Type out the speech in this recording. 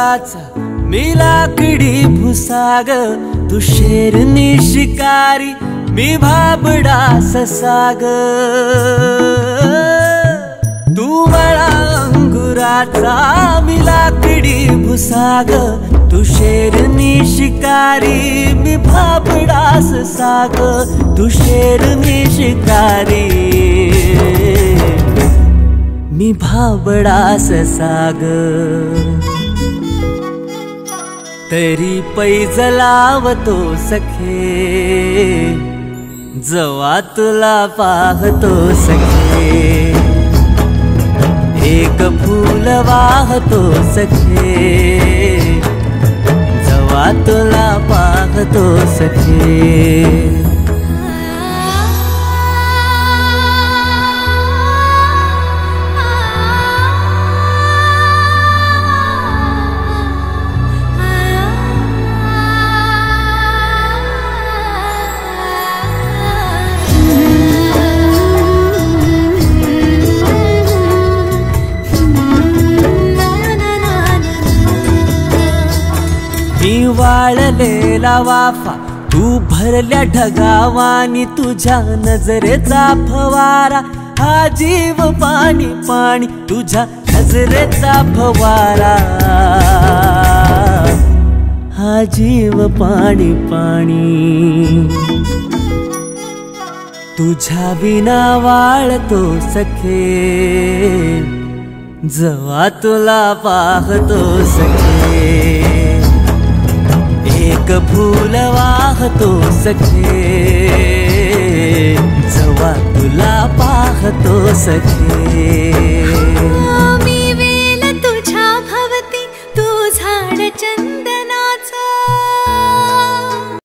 अंगुराचा मी लाकडी भुसाग, तू शेरनी शिकारी मी भाबडा ससाग। तू मला अंगुराचा मी लाकडी भुसाग, तू शेरनी शिकारी मी भाबडा ससाग। तू शेरनी शिकारी मी भाबडा ससाग। तरी पैज लावतो सखे, जवा तुला पाहतो सखे। एक फूल वाहतो सखे, जवा तुला पाहतो सखे। मी वाळलेला वाफा, तू भरल्या ढगावानी, तुझ्या नजरेचा फवारा हा जीव पाणी पाणी, तुझ्या नजरेचा फवारा हा जीव पाणी पाणी। तुझ्या विना वाळतो सखे, जवा तुला पाहतो सखे। एक फूल वाहतो सखे, जवा तुला पाहतो सखे। मी वेल तुझ्या भवती, तू झाड चंद